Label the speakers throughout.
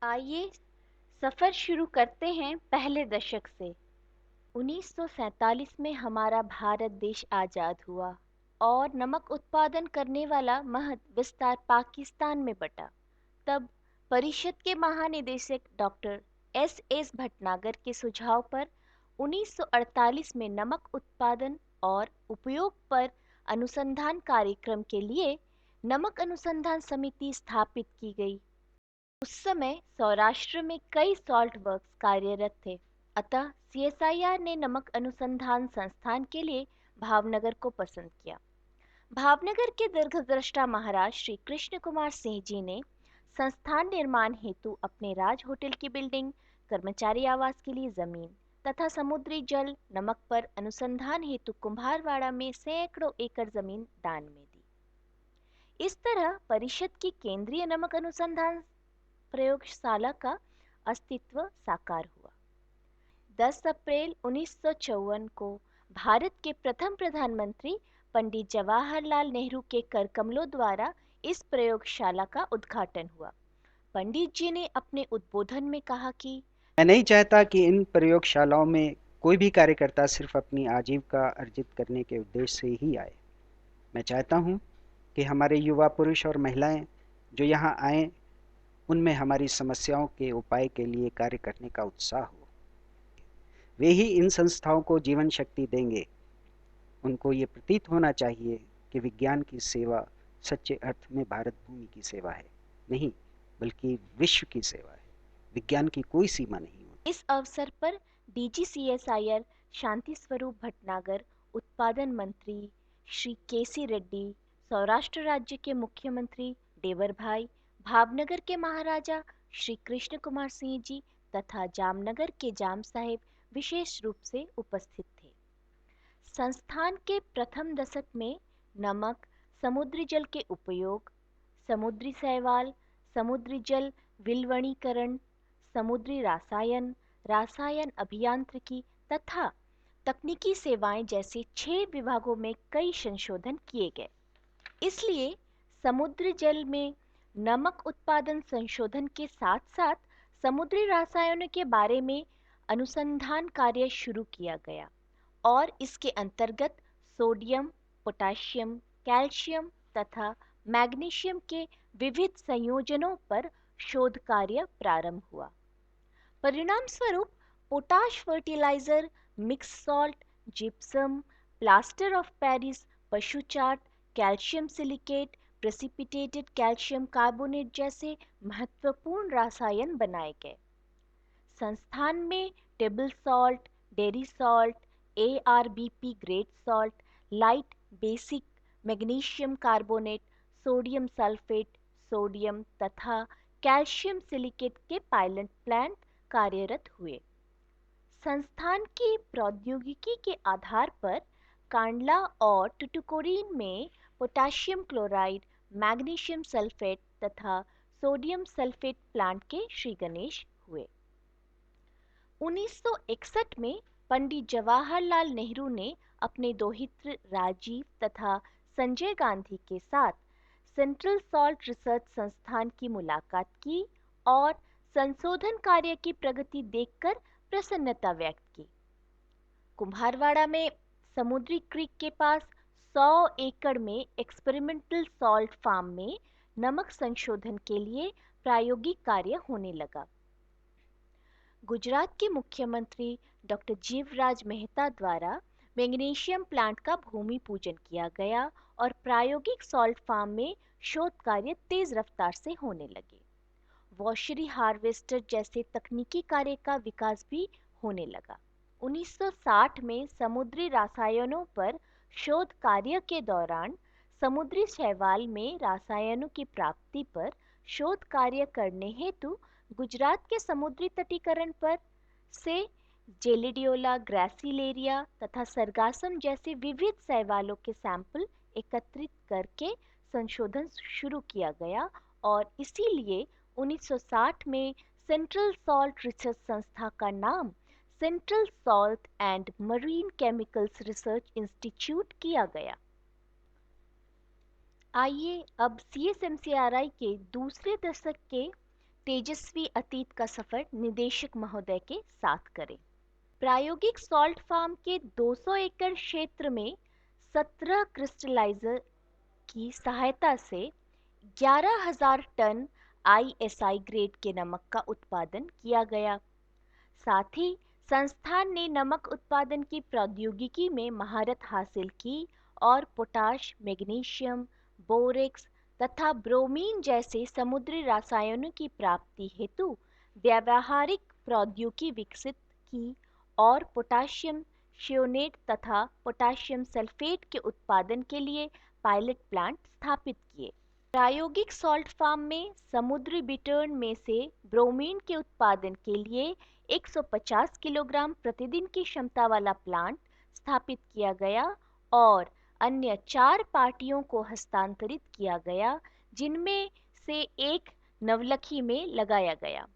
Speaker 1: आइए सफर शुरू करते हैं पहले दशक से। 1947 में हमारा भारत देश आजाद हुआ और नमक उत्पादन करने वाला महद विस्तार पाकिस्तान में बटा। तब परिषद के महानिदेशक डॉक्टर एस भटनागर के सुझाव पर 1948 में नमक उत्पादन और उपयोग पर अनुसंधान कार्यक्रम के लिए नमक अनुसंधान समिति स्थापित की गई। उस समय सौराष्ट्र में कई सॉल्ट वर्क्स कार्यरत थे, अतः सीएसआईआर ने नमक अनुसंधान संस्थान के लिए भावनगर को पसंद किया। भावनगर के दीर्घद्रष्टा महाराज श्री कृष्ण कुमार सिंह जी ने संस्थान निर्माण हेतु अपने राज होटल की बिल्डिंग, कर्मचारी आवास के लिए जमीन तथा समुद्री जल नमक पर अनुसंधान हेतु कुम्हारवाड़ा में सैकड़ों एकड़ जमीन दान में दी। इस तरह परिषद की केंद्रीय नमक अनुसंधान प्रयोगशाला का अस्तित्व साकार हुआ। 10 अप्रैल 1954 को भारत के प्रथम प्रधानमंत्री पंडित जवाहरलाल नेहरू के करकमलों द्वारा इस प्रयोगशाला का उद्घाटन हुआ। पंडित जी ने अपने उद्बोधन में कहा कि
Speaker 2: मैं नहीं चाहता कि इन प्रयोगशालाओं में कोई भी कार्यकर्ता सिर्फ अपनी आजीविका अर्जित करने के उद्देश्य से ही आए। मैं चाहता हूं कि हमारे युवा पुरुष और महिलाएं जो यहाँ आए, उनमें हमारी समस्याओं के उपाय के लिए कार्य करने का उत्साह हो। वे ही इन संस्थाओं को जीवन शक्ति देंगे। उनको ये प्रतीत होना चाहिए कि विज्ञान की सेवा सच्चे अर्थ में भारत भूमि की सेवा है, नहीं बल्कि विश्व की सेवा है। विज्ञान की कोई सीमा नहीं होती।
Speaker 1: इस अवसर पर डीजीसीएसआईआर शांति स्वरूप भटनागर, उत्पादन मंत्री श्री केसी रेड्डी, सौराष्ट्र राज्य के मुख्यमंत्री देवर भाई, भावनगर के महाराजा श्री कृष्ण कुमार सिंह जी तथा जामनगर के जाम साहेब विशेष रूप से उपस्थित थे। संस्थान के प्रथम दशक में नमक, समुद्री जल के उपयोग, समुद्री शैवाल, समुद्री जल विलवणीकरण, समुद्री रसायन, रासायन अभियांत्रिकी तथा तकनीकी सेवाएं जैसे 6 विभागों में कई संशोधन किए गए। इसलिए समुद्री जल में नमक उत्पादन संशोधन के साथ साथ समुद्री रसायनों के बारे में अनुसंधान कार्य शुरू किया गया और इसके अंतर्गत सोडियम, पोटेशियम, कैल्शियम तथा मैग्नीशियम के विविध संयोजनों पर शोध कार्य प्रारंभ हुआ। परिणाम स्वरूप potash fertiliser, mix salt, gypsum, plaster of Paris, पशु चाट, calcium silicate, precipitated calcium carbonate जैसे महत्वपूर्ण रसायन बनाए गए। संस्थान में table salt, dairy salt, ARBP grade salt, light basic magnesium carbonate, sodium sulphate, sodium तथा कैल्शियम सिलिकेट के पायलट प्लांट कार्यरत हुए। संस्थान की प्रौद्योगिकी के आधार पर कांडला और टुटुकोरिन में पोटेशियम क्लोराइड, मैग्नीशियम सल्फेट तथा सोडियम सल्फेट प्लांट के श्री गणेश हुए। 1961 में पंडित जवाहरलाल नेहरू ने अपने दोहित्र राजीव तथा संजय गांधी के साथ सेंट्रल सॉल्ट रिसर्च संस्थान की मुलाकात की और संशोधन कार्य की प्रगति देखकर प्रसन्नता व्यक्त की। कुम्हारवाड़ा में समुद्री क्रीक के पास 100 एकड़ में एक्सपेरिमेंटल सॉल्ट फार्म में नमक संशोधन के लिए प्रायोगिक कार्य होने लगा। गुजरात के मुख्यमंत्री डॉक्टर जीवराज मेहता द्वारा मैग्नीशियम प्लांट का भूमि पूजन किया गया और प्रायोगिक सॉल्ट फार्म में शोध कार्य तेज रफ्तार से होने लगे। वॉशरी हार्वेस्टर जैसे तकनीकी कार्य का विकास भी होने लगा। 1960 में समुद्री रसायनों पर शोध कार्य के दौरान समुद्री शैवाल में रसायनों की प्राप्ति पर शोध कार्य करने हेतु गुजरात के समुद्री तटीकरण पर से जेलिडियोला, ग्रासिलेरिया तथा सरगासम जैसे विविध शैवालों के सैंपल एकत्रित करके संशोधन शुरू किया गया और इसीलिए 1960 में सेंट्रल सॉल्ट रिसर्च संस्था का नाम central salt and marine chemicals research institute किया गया। आइए अब CSMCRI के दूसरे दशक के तेजस्वी अतीत का सफर निदेशक महोदय के साथ करें। प्रायोगिक सॉल्ट फार्म के 200 एकड़ क्षेत्र में 17 क्रिस्टलाइजर की सहायता से 11,000 टन आईएसआई ग्रेड के नमक का उत्पादन किया गया। साथ ही संस्थान ने नमक उत्पादन की प्रौद्योगिकी में महारत हासिल की और पोटाश, मैग्नीशियम, बोरेक्स तथा ब्रोमीन जैसे समुद्री रसायनों की प्राप्ति हेतु व्यावहारिक प्रौद्योगिकी विकसित की और पोटाशियम श्योनेट तथा पोटाशियम सल्फेट के उत्पादन के लिए पायलट प्लांट स्थापित किए। प्रायोगिक सॉल्ट फार्म में समुद्री बिटर्न में से ब्रोमीन के उत्पादन के लिए 150 किलोग्राम प्रतिदिन की क्षमता वाला प्लांट स्थापित किया गया और अन्य 4 पार्टियों को हस्तांतरित किया गया, जिनमें से एक नवलखी में लगाया गया।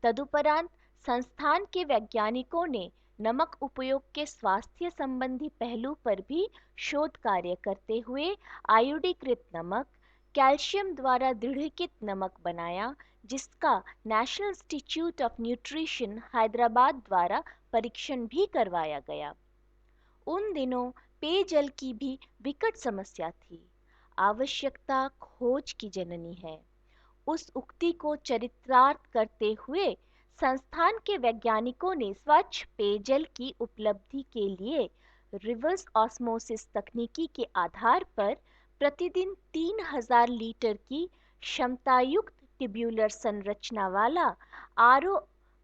Speaker 1: तदुपरांत संस्थान के वैज्ञानिकों ने नमक उपयोग के स्वास्थ्य संबंधी पहलू पर भी शोध कार्य करते हुए आयोडीकृत नमक, कैल्शियम द्वारा दृढ़ीकृत नमक बनाया, जिसका national institute of nutrition Hyderabad द्वारा परीक्षण भी करवाया गया। उन दिनों पेयजल की भी विकट समस्या थी। आवश्यकता खोज की जननी है। उस उक्ति को चरितार्थ करते हुए संस्थान के वैज्ञानिकों ने स्वच्छ पेयजल की उपलब्धि के लिए रिवर्स ऑस्मोसिस तकनीकी के आधार पर प्रतिदिन 3,000 लीटर की क्षमतायुक्त ट्यूब्यूलर संरचना वाला आरओ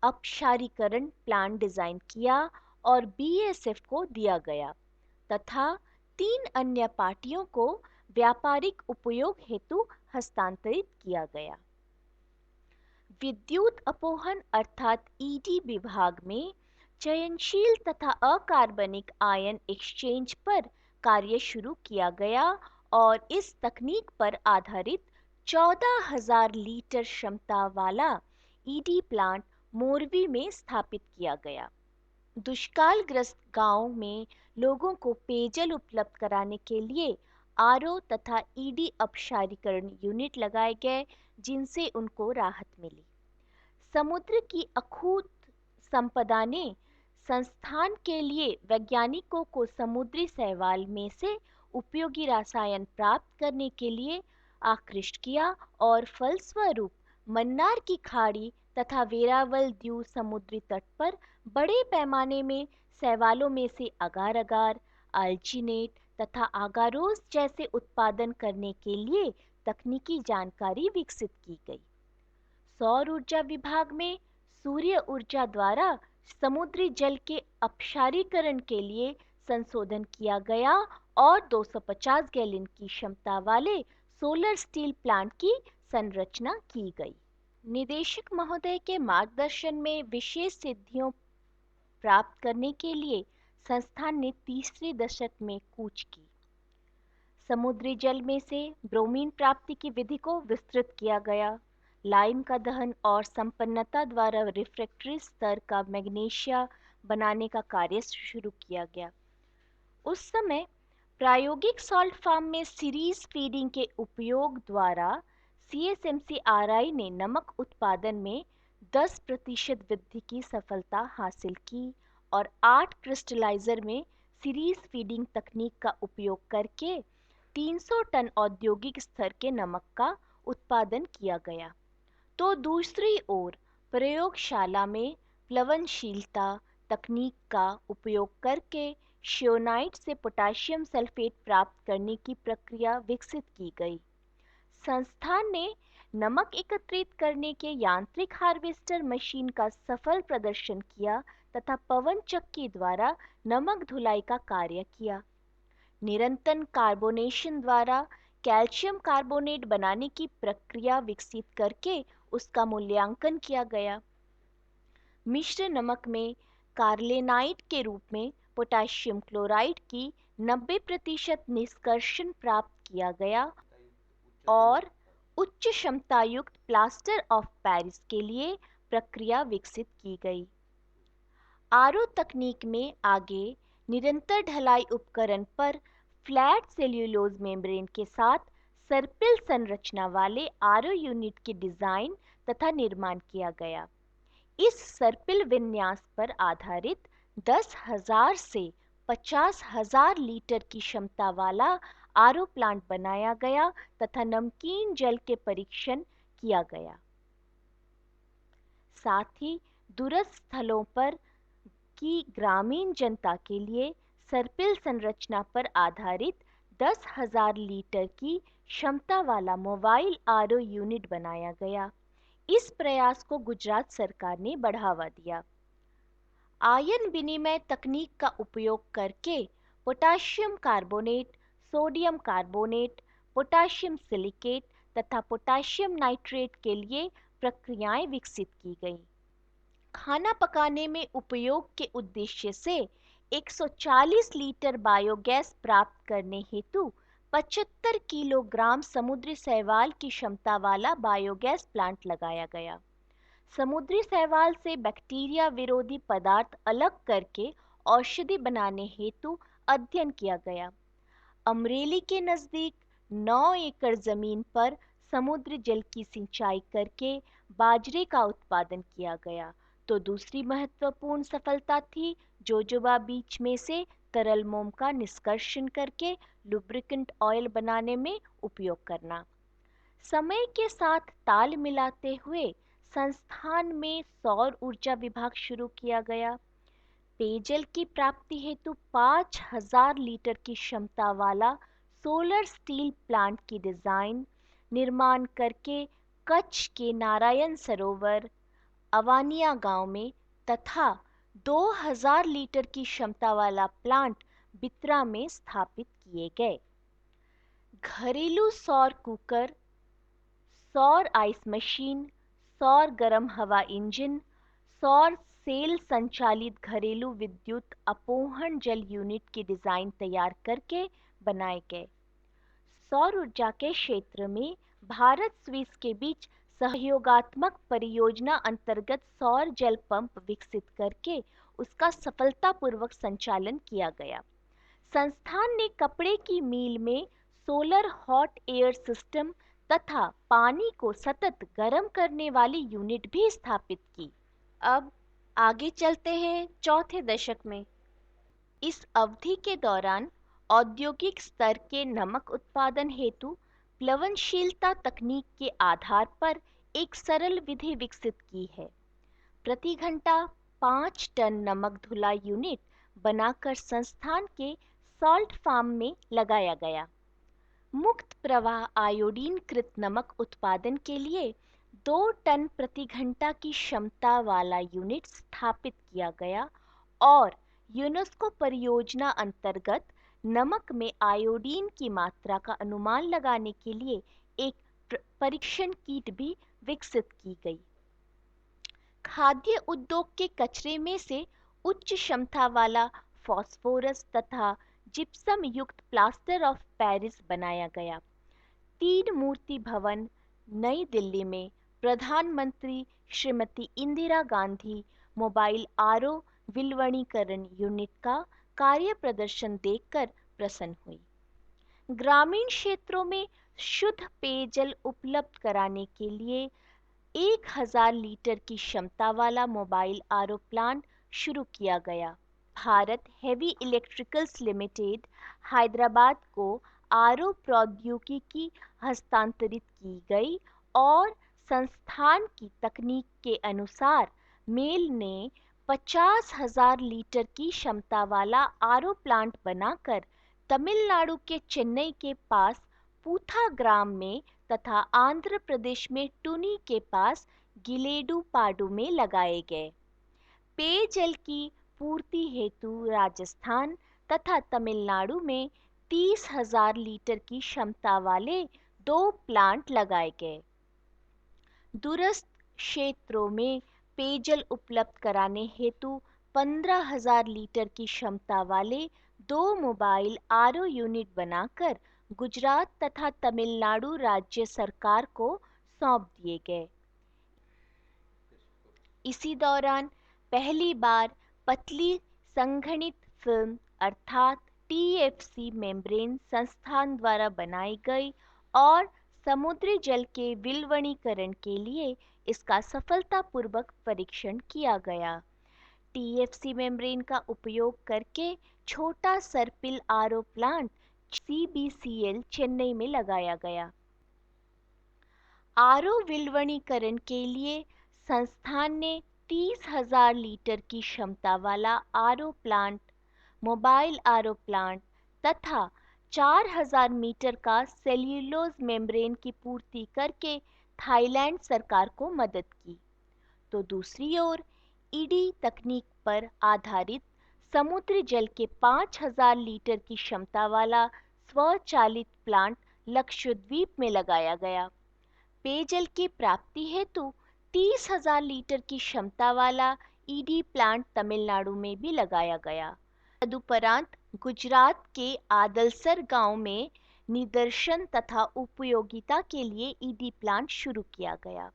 Speaker 1: अपक्षारीकरण प्लांट डिजाइन किया और बीएसएफ को दिया गया तथा 3 अन्य पार्टियों को व्यापारिक उपयोग हेतु हस्तांतरित किया गया। विद्युत अपोहन अर्थात ईडी विभाग में चयनशील तथा अकार्बनिक आयन एक्सचेंज पर कार्य शुरू किया गया और इस तकनीक पर आधारित 14,000 लीटर क्षमता वाला ईडी प्लांट मोरवी में स्थापित किया गया। दुष्कालग्रस्त गांव में लोगों को पेयजल उपलब्ध कराने के लिए आरओ तथा ईडी अपक्षारीकरण यूनिट लगाए गए, जिनसे उनको राहत मिली। समुद्र की अखूत संपदा ने संस्थान के लिए वैज्ञानिकों को समुद्री शैवाल में से उपयोगी रसायन प्राप्त करने के लिए आकृष्ट किया और फलस्वरूप मन्नार की खाड़ी तथा वेरावल द्वीप समुद्री तट पर बड़े पैमाने में शैवालों में से अगार अगार, अल्जीनेट तथा आगारोस जैसे उत्पादन करने के लिए तकनीकी जानकारी विकसित की गई। सौर ऊर्जा विभाग में सूर्य ऊर्जा द्वारा समुद्री जल के अपक्षारीकरण के लिए संशोधन किया गया और 250 गैलन की क्षमता वाले सोलर स्टील प्लांट की संरचना की गई। निदेशक महोदय के मार्गदर्शन में विशेष सिद्धियों प्राप्त करने के लिए संस्थान ने तीसरे दशक में कूच की। समुद्री जल में से ब्रोमीन प्राप्ति की विधि को विस्तृत किया गया। लाइम का दहन और संपन्नता द्वारा रिफ्रैक्टरी स्तर का मैग्नीशिया बनाने का कार्य शुरू किया गया। उस समय प्रायोगिक सॉल्ट फार्म में सीरीज फीडिंग के उपयोग द्वारा सीएसएमसी-आरआई ने नमक उत्पादन में 10% वृद्धि की सफलता हासिल की और 8 क्रिस्टलाइजर में सीरीज फीडिंग तकनीक का उपयोग करके 300 टन औद्योगिक स्तर के नमक का उत्पादन किया गया। तो दूसरी ओर प्रयोगशाला में प्लवनशीलता तकनीक का उपयोग करके श्योनाइट से पोटाशियम सल्फेट प्राप्त करने की प्रक्रिया विकसित की गई। संस्थान ने नमक एकत्रित करने के यांत्रिक हार्वेस्टर मशीन का सफल प्रदर्शन किया तथा पवन चक्की द्वारा नमक धुलाई का कार्य किया। निरंतर कार्बोनेशन द्वारा कैल्शियम कार्बोनेट बनाने की प्रक्रिया विकसित करके उसका मूल्यांकन किया गया। मिश्र नमक में कार्लेनाइट के रूप में पोटाशियम क्लोराइड की 90% निष्कर्षण प्राप्त किया गया और उच्च क्षमता युक्त प्लास्टर ऑफ पेरिस के लिए प्रक्रिया विकसित की गई। आरओ तकनीक में आगे निरंतर ढलाई उपकरण पर फ्लैट सेल्यूलोज मेम्ब्रेन के साथ सर्पिल संरचना वाले आरओ यूनिट की डिजाइन तथा निर्माण किया गया। इस सर्पिल विन्यास पर आधारित 10,000 से 50,000 लीटर की क्षमता वाला आरओ प्लांट बनाया गया तथा नमकीन जल के परीक्षण किया गया। साथ ही दूरस्थ स्थलों पर की ग्रामीण जनता के लिए सर्पिल संरचना पर आधारित 10,000 लीटर की क्षमता वाला मोबाइल आरओ यूनिट बनाया गया। इस प्रयास को गुजरात सरकार ने बढ़ावा दिया। आयन विनिमय तकनीक का उपयोग करके potassium carbonate, sodium carbonate, potassium silicate तथा पोटाशियम नाइट्रेट के लिए प्रक्रियाएं विकसित की गईं। खाना पकाने में उपयोग के उद्देश्य से 140 लीटर बायोगैस प्राप्त करने हेतु 75 किलोग्राम समुद्री शैवाल की क्षमता वाला बायोगैस प्लांट लगाया गया। समुद्री शैवाल से बैक्टीरिया विरोधी पदार्थ अलग करके औषधि बनाने हेतु अध्ययन किया गया। अमरेली के नजदीक 9 एकड़ जमीन पर समुद्र जल की सिंचाई करके बाजरे का उत्पादन किया गया। तो दूसरी महत्वपूर्ण सफलता थी जोजोबा बीच में से तरल मोम का निष्कर्षण करके लुब्रिकेंट ऑयल बनाने में उपयोग करना। समय के साथ ताल मिलाते हुए संस्थान में सौर ऊर्जा विभाग शुरू किया गया। पेयजल की प्राप्ति हेतु 5,000 लीटर की क्षमता वाला सोलर स्टील प्लांट की डिजाइन निर्माण करके कच्छ के नारायण सरोवर, अवानिया गांव में तथा 2,000 लीटर की क्षमता वाला प्लांट बित्रा में स्थापित किए गए। घरेलू सौर कुकर, सौर आइस मशीन, सौर गर्म हवा इंजन, सौर सेल संचालित घरेलू विद्युत अपोहन जल यूनिट की डिजाइन तैयार करके बनाए गए। सौर ऊर्जा के क्षेत्र में भारत स्विस के बीच सहयोगात्मक परियोजना अंतर्गत सौर जल पंप विकसित करके उसका सफलतापूर्वक संचालन किया गया। संस्थान ने कपड़े की मील में सोलर हॉट एयर सिस्टम तथा पानी को सतत गर्म करने वाली यूनिट भी स्थापित की। अब आगे चलते हैं चौथे दशक में। इस अवधि के दौरान औद्योगिक स्तर के नमक उत्पादन हेतु प्लवनशीलता तकनीक के आधार पर एक सरल विधि विकसित की है। प्रति घंटा 5 टन नमक धुला यूनिट बनाकर संस्थान के सॉल्ट फार्म में लगाया गया। मुक्त प्रवाह आयोडीन कृत नमक उत्पादन के लिए 2 टन प्रति घंटा की क्षमता वाला यूनिट स्थापित किया गया और यूनेस्को परियोजना अंतर्गत नमक में आयोडीन की मात्रा का अनुमान लगाने के लिए एक परीक्षण किट भी विकसित की गई। खाद्य उद्योग के कचरे में से उच्च क्षमता वाला फास्फोरस तथा जिप्सम युक्त प्लास्टर ऑफ पेरिस बनाया गया। तीन मूर्ति भवन, नई दिल्ली में प्रधानमंत्री श्रीमती इंदिरा गांधी मोबाइल आरओ विलवणीकरण यूनिट का कार्य प्रदर्शन देखकर प्रसन्न हुई। ग्रामीण क्षेत्रों में शुद्ध पेयजल उपलब्ध कराने के लिए 1,000 लीटर की क्षमता वाला मोबाइल आरओ प्लांट शुरू किया गया। Bharat heavy electricals limited Hyderabad को आरओ प्रौद्योगिकी हस्तांतरित की गई और संस्थान की तकनीक के अनुसार मेल ने 50,000 लीटर की क्षमता वाला आरओ प्लांट बनाकर तमिलनाडु के चेन्नई के पास पूथा ग्राम में तथा आंध्र प्रदेश में टुनी के पास गिलेडुपाडु में लगाए गए। पेयजल की पूर्ति हेतु राजस्थान तथा तमिलनाडु में 30,000 लीटर की क्षमता वाले 2 प्लांट लगाए गए। दूरस्थ क्षेत्रों में पेयजल उपलब्ध कराने हेतु 15,000 लीटर की क्षमता वाले 2 मोबाइल आरओ यूनिट बनाकर गुजरात तथा तमिलनाडु राज्य सरकार को सौंप दिए गए। इसी दौरान पहली बार पतली संघनित फिल्म अर्थात टीएफसी मेम्ब्रेन संस्थान द्वारा बनाई गई और समुद्री जल के विलवणीकरण के लिए इसका सफलतापूर्वक परीक्षण किया गया। टीएफसी मेम्ब्रेन का उपयोग करके छोटा सर्पिल आरओ प्लांट सीबीसीएल चेन्नई में लगाया गया। आरओ विलवणीकरण के लिए संस्थान ने 30,000 लीटर की क्षमता वाला RO plant, mobile RO plant तथा 4,000 मीटर का सेल्यूलोज मेम्ब्रेन की पूर्ति करके थाईलैंड सरकार को मदद की। तो दूसरी ओर ईडी तकनीक पर आधारित समुद्री जल के 5,000 लीटर की क्षमता वाला स्वचालित प्लांट लक्षद्वीप में लगाया गया। पेयजल की प्राप्ति हेतु 30,000 लीटर की क्षमता वाला ईडी प्लांट तमिलनाडु में भी लगाया गया। तदुपरांत गुजरात के आदलसर गांव में निदर्शन तथा उपयोगिता के लिए ईडी प्लांट शुरू किया गया।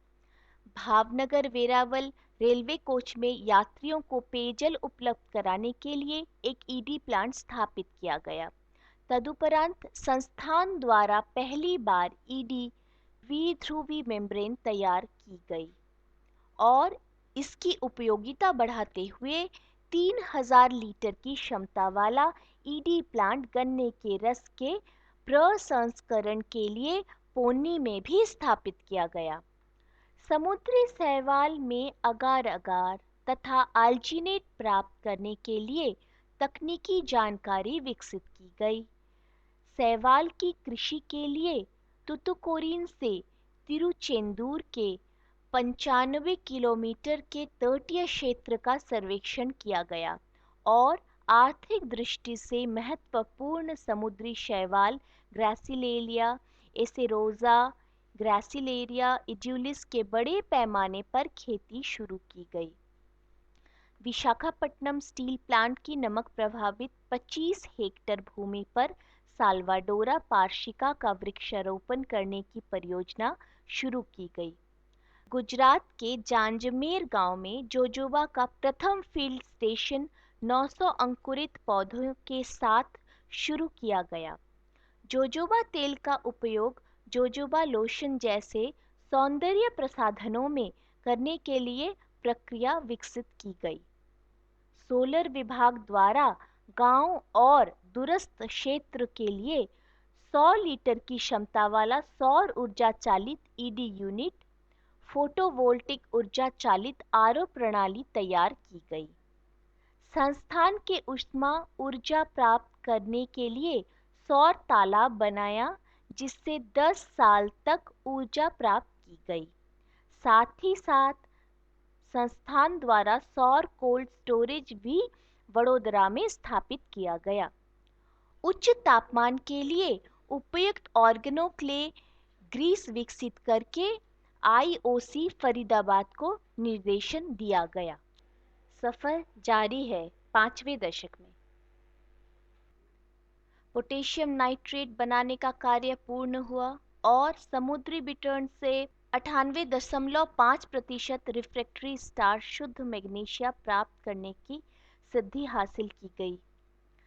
Speaker 1: भावनगर वेरावल रेलवे कोच में यात्रियों को पेयजल उपलब्ध कराने के लिए एक ईडी प्लांट स्थापित किया गया। तदुपरांत संस्थान द्वारा पहली बार ईडी द्विध्रुवी मेम्ब्रेन तैयार की गई और इसकी उपयोगिता बढ़ाते हुए 3,000 लीटर की क्षमता वाला ईडी प्लांट गन्ने के रस के प्रसंस्करण के लिए पोन्नी में भी स्थापित किया गया। समुद्री शैवाल में अगार अगार तथा आल्जीनेट प्राप्त करने के लिए तकनीकी जानकारी विकसित की गई। शैवाल की कृषि के लिए तुतुकोरिन से तिरुचेंदूर के 95 किलोमीटर के तटीय क्षेत्र का सर्वेक्षण किया गया और आर्थिक दृष्टि से महत्वपूर्ण समुद्री शैवाल ग्रासिलेलिया एसेरोजा, ग्रासिलेरिया इड्यूलिस के बड़े पैमाने पर खेती शुरू की गई। विशाखापट्टनम स्टील प्लांट की नमक प्रभावित 25 हेक्टेयर भूमि पर साल्वाडोरा पार्शिका का वृक्षारोपण करने की परियोजना शुरू की गई। गुजरात के जांजमेर गांव में जोजोबा का प्रथम फील्ड स्टेशन 900 अंकुरित पौधों के साथ शुरू किया गया। जोजोबा तेल का उपयोग जोजोबा लोशन जैसे सौंदर्य प्रसाधनों में करने के लिए प्रक्रिया विकसित की गई। सोलर विभाग द्वारा गांव और दूरस्थ क्षेत्र के लिए 100 लीटर की क्षमता वाला सौर ऊर्जा चालित ईडी यूनिट, फोटोवोल्टिक ऊर्जा चालित आरओ प्रणाली तैयार की गई। संस्थान के ऊष्मा ऊर्जा प्राप्त करने के लिए सौर तालाब बनाया जिससे 10 साल तक ऊर्जा प्राप्त की गई। साथ ही साथ संस्थान द्वारा सौर कोल्ड स्टोरेज भी वडोदरा में स्थापित किया गया। उच्च तापमान के लिए उपयुक्त ऑर्गेनोक्ले ग्रीस विकसित करके आईओसी फरीदाबाद को निर्देशन दिया गया। सफर जारी है 5वें दशक में। पोटेशियम नाइट्रेट बनाने का कार्य पूर्ण हुआ और समुद्री बिटर्न से 98.5% रिफ्रैक्टरी स्टार शुद्ध मैग्नीशिया प्राप्त करने की सिद्धि हासिल की गई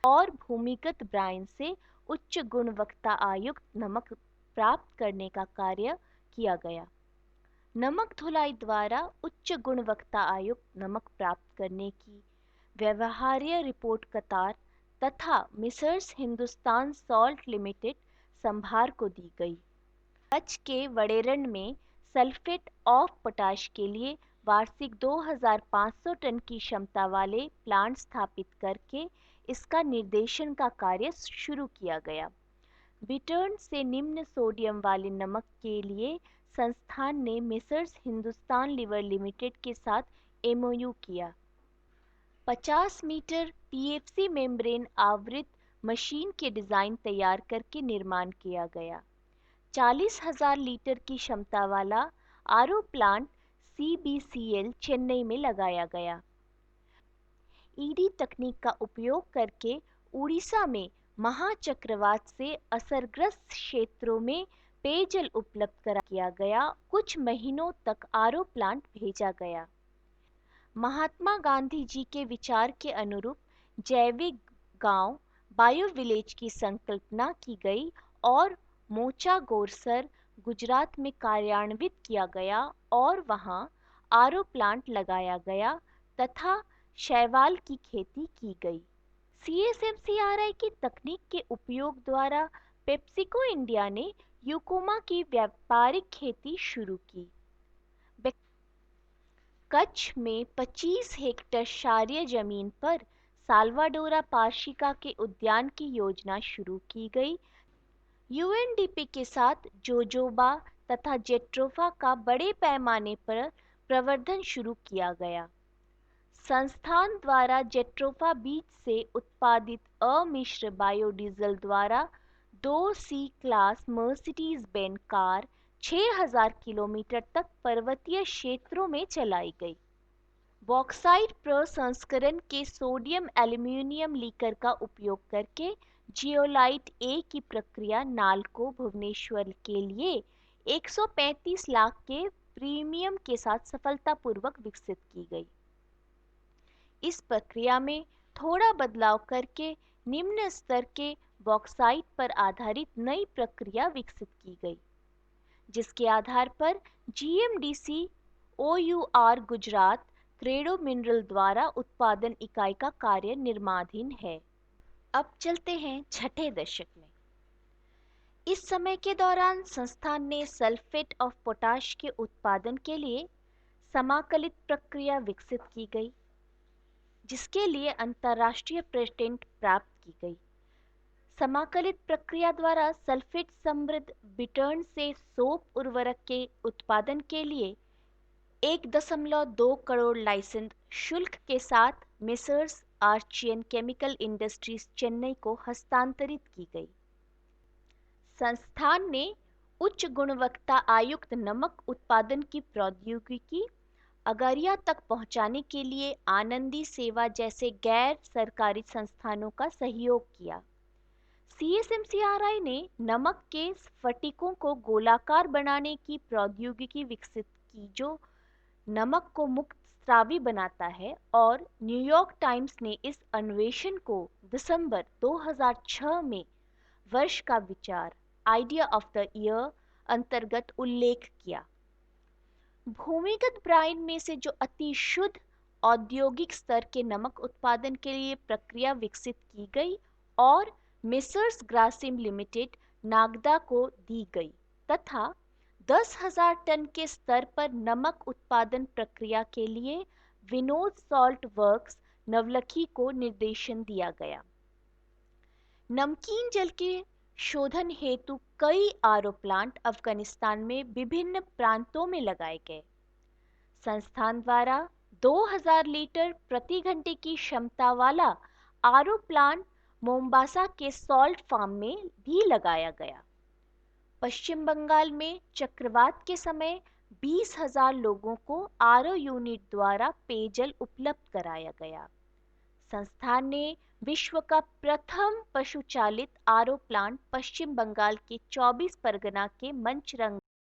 Speaker 1: और भूमिगत ब्राइन से उच्च गुणवत्ता आयुक्त नमक प्राप्त करने का कार्य किया गया। नमक धुलाई द्वारा उच्च गुणवत्ता आयुक्त नमक प्राप्त करने की व्यवहार्य रिपोर्ट कतार तथा मिसर्स हिंदुस्तान सॉल्ट लिमिटेड संभार को दी गई। कच्छ के वडेरन में सल्फेट ऑफ पोटाश के लिए वार्षिक 2,500 टन की क्षमता वाले प्लांट स्थापित करके इसका निर्देशन का कार्य शुरू किया गया। बिटर्न से निम्न सोडियम वाले नमक के लिए संस्थान ने मिसर्स हिंदुस्तान लीवर लिमिटेड के साथ एमओयू किया। 50 मीटर पीएफसी मेम्ब्रेन आवृत मशीन के डिजाइन तैयार करके निर्माण किया गया। 40,000 लीटर की क्षमता वाला आरओ प्लांट सीबीसीएल चेन्नई में लगाया गया। ईडी तकनीक का उपयोग करके उड़ीसा में महाचक्रवात से असरग्रस्त क्षेत्रों में पेयजल उपलब्ध करा किया गया। कुछ महीनों तक आरओ प्लांट भेजा गया। महात्मा गांधी जी के विचार के अनुरूप जैविक गांव बायो विलेज की संकल्पना की गई और मोचा गोरसर गुजरात में कार्यान्वित किया गया और वहां आरओ प्लांट लगाया गया तथा शैवाल की खेती की गई। सीएसएमसीआरआई की तकनीक के उपयोग द्वारा पेप्सिको इंडिया ने यूकोमा की व्यापारिक खेती शुरू की। कच्छ में 25 हेक्टेयर क्षारीय जमीन पर साल्वाडोरा पार्शिका के उद्यान की योजना शुरू की गई। यूएनडीपी के साथ जोजोबा तथा जेट्रोफा का बड़े पैमाने पर प्रवर्धन शुरू किया गया। संस्थान द्वारा जेट्रोफा बीज से उत्पादित अमिश्र बायोडीजल द्वारा 2 C class Mercedes Benz car 6000 kilometre तक पर्वतीय क्षेत्रों में चलाई गई। बॉक्साइट प्रसंस्करण के सोडियम एल्यूमीनियम लीकर का उपयोग करके जियोलाइट ए की प्रक्रिया नालको भुवनेश्वर के लिए 135 लाख के प्रीमियम के साथ सफलतापूर्वक विकसित की गई। इस प्रक्रिया में थोड़ा बदलाव करके निम्न स्तर के बॉक्साइट पर आधारित नई प्रक्रिया विकसित की गई, जिसके आधार पर जीएमडीसी ओयूआर गुजरात क्रेडो मिनरल द्वारा उत्पादन इकाई का कार्य निर्माणाधीन है। अब चलते हैं छठे दशक में। इस समय के दौरान संस्थान ने सल्फेट ऑफ पोटाश के उत्पादन के लिए समाकलित प्रक्रिया विकसित की गई, जिसके लिए अंतर्राष्ट्रीय पेटेंट प्राप्त की गई। समाकलित प्रक्रिया द्वारा सल्फेट समृद्ध बिटर्न से सोप उर्वरक के उत्पादन के लिए 1.2 करोड़ लाइसेंस शुल्क के साथ मेसर्स आर्चियन केमिकल इंडस्ट्रीज चेन्नई को हस्तांतरित की गई। संस्थान ने उच्च गुणवत्ता आयुक्त नमक उत्पादन की प्रौद्योगिकी अगरिया तक पहुंचाने के लिए आनंदी सेवा जैसे गैर सरकारी संस्थानों का सहयोग किया। सीएसएमसीआरआई ने नमक के स्फटिकों को गोलाकार बनाने की प्रौद्योगिकी विकसित की जो नमक को मुक्त स्रावी बनाता है, और न्यूयॉर्क टाइम्स ने इस अन्वेषण को दिसंबर 2006 में वर्ष का विचार आइडिया ऑफ द ईयर अंतर्गत उल्लेख किया। भूमिगत ब्राइन में से जो अति शुद्ध औद्योगिक स्तर के नमक उत्पादन के लिए प्रक्रिया विकसित की गई और मेसर्स ग्रासिम लिमिटेड नागदा को दी गई तथा 10,000 टन के स्तर पर नमक उत्पादन प्रक्रिया के लिए विनोद सॉल्ट वर्क्स नवलखी को निर्देशन दिया गया। नमकीन जल के शोधन हेतु कई आरओ प्लांट अफगानिस्तान में विभिन्न प्रांतों में लगाए गए। संस्थान द्वारा 2000 लीटर प्रति घंटे की क्षमता वाला आरओ प्लांट मोम्बासा के सॉल्ट फार्म में भी लगाया गया। पश्चिम बंगाल में चक्रवात के समय 20,000 लोगों को आरओ यूनिट द्वारा पेयजल उपलब्ध कराया गया। संस्थान ने विश्व का प्रथम पशु चालित आरओ प्लांट पश्चिम बंगाल के 24 परगना के मंचरंग